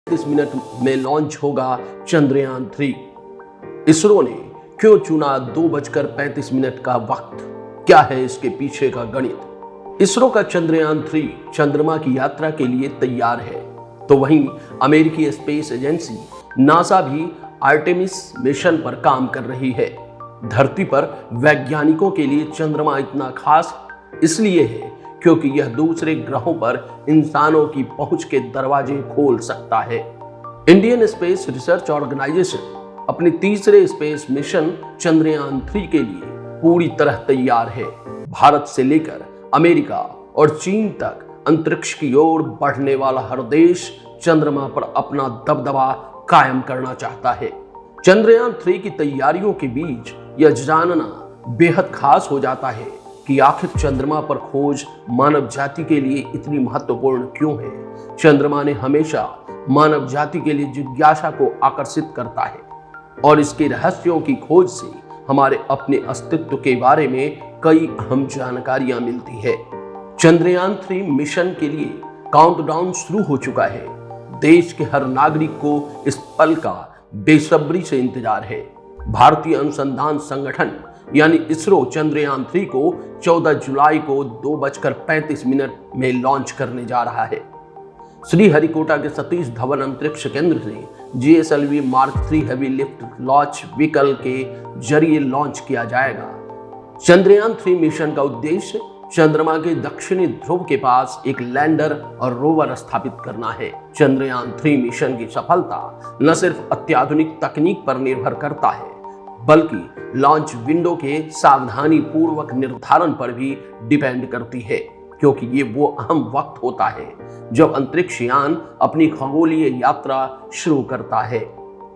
30 minute में launch होगा चंद्रयान 3। इसरो ने क्यों चुना 2:35 का वक्त? क्या है इसके पीछे का गणित? इसरो का चंद्रयान 3 चंद्रमा की यात्रा के लिए तैयार है, तो वहीं अमेरिकी स्पेस एजेंसी नासा भी आर्टेमिस मिशन पर काम कर रही है। धरती पर वैज्ञानिकों के लिए चंद्रमा इतना खास इसलिए है क्योंकि यह दूसरे ग्रहों पर इंसानों की पहुंच के दरवाजे खोल सकता है। इंडियन स्पेस रिसर्च ऑर्गेनाइजेशन अपने तीसरे स्पेस मिशन चंद्रयान 3 के लिए पूरी तरह तैयार है। भारत से लेकर अमेरिका और चीन तक अंतरिक्ष की ओर बढ़ने वाला हर देश चंद्रमा पर अपना दबदबा कायम करना चाहता है। चंद्रयान 3 की तैयारियों के बीच यह जानना बेहद खास हो जाता है कि आखिर चंद्रमा पर खोज मानव जाति के लिए इतनी महत्वपूर्ण क्यों है। चंद्रमा ने हमेशा मानव जाति के लिए जिज्ञासा को आकर्षित करता है और इसके रहस्यों की खोज से हमारे अपने अस्तित्व के बारे में कई अहम जानकारियां मिलती है। चंद्रयान 3 मिशन के लिए काउंटडाउन शुरू हो चुका है। देश के हर नागरिक को इस पल का बेसब्री से इंतजार है। भारतीय अनुसंधान संगठन यानी इसरो चंद्रयान 3 को 14 जुलाई को 2:35 में लॉन्च करने जा रहा है। श्रीहरिकोटा के सतीश धवन अंतरिक्ष केंद्र से GSLV mark 3 heavy lift launch vehicle के जरिए लॉन्च किया जाएगा। चंद्रयान 3 मिशन का उद्देश्य चंद्रमा के दक्षिणी ध्रुव के पास एक लैंडर और रोवर स्थापित करना है। चंद्रयान 3 मिशन की सफलता न सिर्फ अत्याधुनिक तकनीक पर निर्भर करता है, बल्कि लॉन्च विंडो के सावधानी पूर्वक निर्धारण पर भी डिपेंड करती है, क्योंकि ये वो अहम वक्त होता है जब अंतरिक्ष यान अपनी खगोलीय यात्रा शुरू करता है।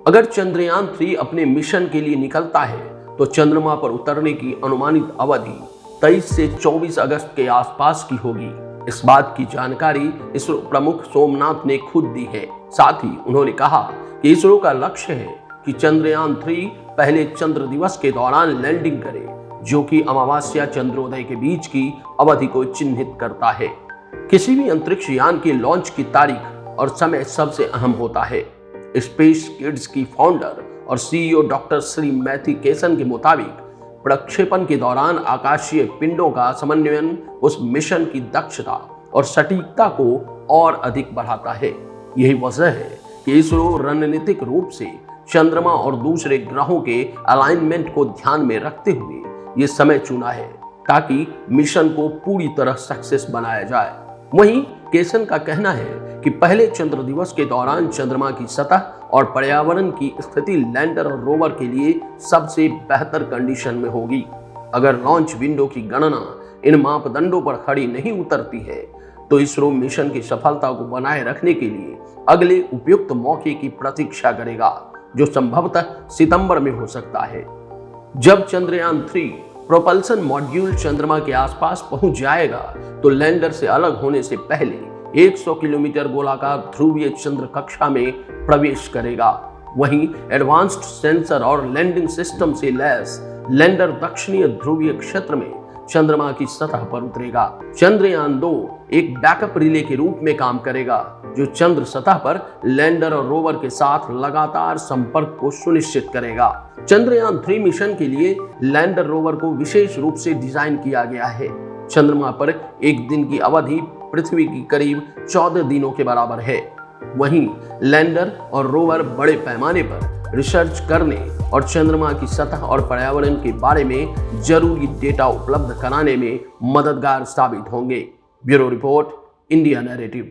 अगर चंद्रयान 3 अपने मिशन के लिए निकलता है तो चंद्रमा पर उतरने की अनुमानित अवधि 23 से 24 अगस्त के आसपास की होगी। इस बात की जानकारी इसरो प्रमुख सोमनाथ ने खुद दी है। साथ ही उन्होंने कहा कि इसरो का लक्ष्य है कि चंद्रयान 3 पहले चंद्र दिवस के दौरान लैंडिंग करे, जो कि अमावस्या चंद्रोदय के बीच की अवधि को चिन्हित करता है। किसी भी अंतरिक्ष यान के लॉन्च की तारीख और समय सबसे अहम होता है। स्पेस किड्स की फाउंडर और CEO डॉक्टर श्री मैथी केसन के मुताबिक प्रक्षेपण के दौरान आकाशीय पिंडों का समन्वयन उस मिशन की दक्षता और सटीकता को और अधिक बढ़ाता है। यही वजह है कि इसरो रणनीतिक रूप से चंद्रमा और दूसरे ग्रहों के अलाइनमेंट को ध्यान में रखते हुए ये समय चुना है, ताकि मिशन को पूरी तरह सक्सेस बनाया जाए। वहीं केसन का कहना है कि पहले चंद्र दिवस के दौरान चंद्रमा की सतह और पर्यावरण की स्थिति लैंडर और रोवर के लिए सबसे बेहतर कंडीशन में होगी। अगर लॉन्च विंडो की गणना इन मापदंडों पर खड़ी नहीं उतरती है तो इसरो मिशन की सफलता को बनाए रखने के लिए अगले उपयुक्त मौके की प्रतीक्षा करेगा, जो संभवतः सितंबर में हो सकता है। जब चंद्रयान 3 प्रोपल्सन मॉड्यूल चंद्रमा के आसपास पहुंच जाएगा तो लैंडर से अलग होने से पहले 100 किलोमीटर गोलाकार ध्रुवीय चंद्र कक्षा में प्रवेश करेगा। वहीं एडवांस्ड सेंसर और लैंडिंग सिस्टम से लैस लैंडर दक्षिणीय ध्रुवीय क्षेत्र में चंद्रमा की सतह पर उतरेगा। चंद्रयान 2 एक बैकअप रिले के रूप में काम करेगा, जो चंद्र सतह पर लैंडर और रोवर के साथ लगातार संपर्क को सुनिश्चित करेगा। चंद्रयान 3 मिशन के लिए लैंडर रोवर को विशेष रूप से डिजाइन किया गया है। चंद्रमा पर एक दिन की अवधि पृथ्वी की करीब 14 दिनों के बराबर है। वहीं लैंडर और रोवर बड़े पैमाने पर रिसर्च करने और चंद्रमा की सतह और पर्यावरण के बारे में जरूरी डेटा उपलब्ध कराने में मददगार साबित होंगे। Bureau report, India narrative.